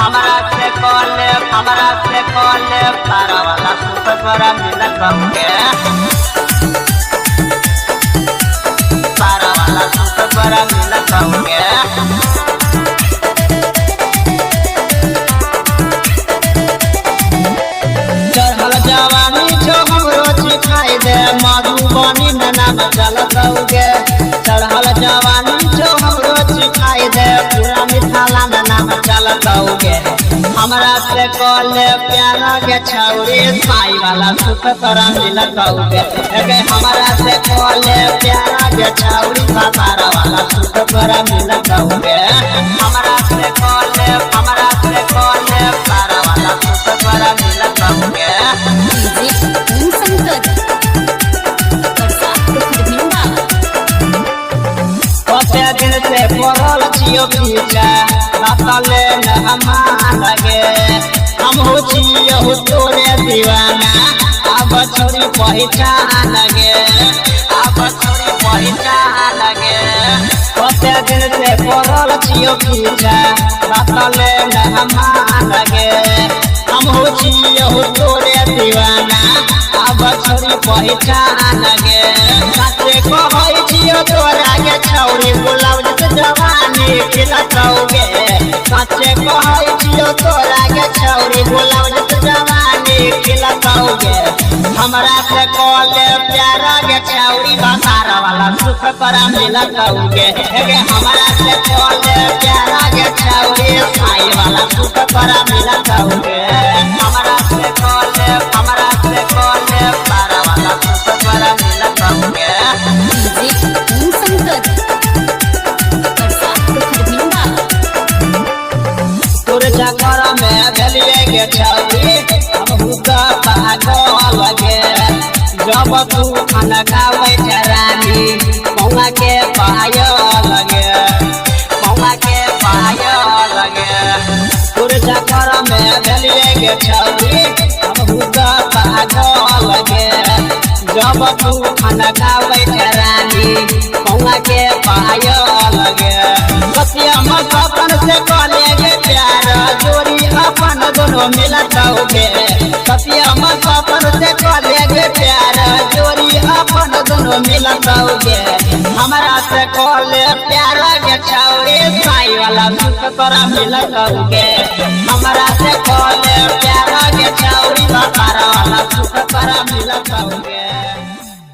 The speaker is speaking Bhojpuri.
हमरा से कॉल पारा वाला सुपर पर मिलत बहुके पारा वाला सुपर पर मिलत बहुके चढ़ल जवानी जो हमरो सिखाई दे मधुबनी में नाम चलत बहुके चढ़ल जवानी जो हमरो सिखाई दे पूरा मिथिला में नाम चलत बहुके हमरा से कॉल प्यारा के छौरी साई वाला सुख पर मिलत बहुके हमरा से कॉल प्यारा के छौरी सारा वाला सुख पर मिलत बहुके हमरा से कॉल सारा वाला सुख पर मिलत बहुके कते दिन से पड़ल छियो पीछा रतले न हमार लगे हम हो छियो तोरे दीवाना अब छोरी पहचान लगे कते दिन से पड़ल छियो पीछा रतले न हमार लगे हम हो छियो तोरे दीवाना अब छोरी पहचान लगे सच्चे कहै छियो तोरा के छौरी बुलाव जत जवानी खिलतौगे सच्चे कहै छियो तोरा के छौरी बुलाव जत जवानी खिलतौगे हमरा से कॉल प्यारा के छौरी बाजार वाला सुख पर मिलतौगे हमरा से कॉल प्यारा के छौरी साई वाला सुख पर मिलतौगे हमरा से कॉल पारा वाला सुख पर मिलतौगे चक्कर में भेलिए गे छौरी हम हुका पागल लगे जब तू खाना खावे रानी मौला के पायल लगे तोर चक्कर में भेलिए गे छौरी हम हुका पागल लगे जब तू खाना खावे रानी मौला के पायल लगे कतिया मत से कले गे प्यार जोड़ी अपन दोनों मिलत होगे कतिया मत से कले गे प्यार जोड़ी अपन दोनों मिलत होगे हमरा से कले प्यार के छौरी साई वाला सुख तोरा मिलत होगे हमरा से कले प्यार के छौरी बाजार वाला सुख तोरा मिलत होगे।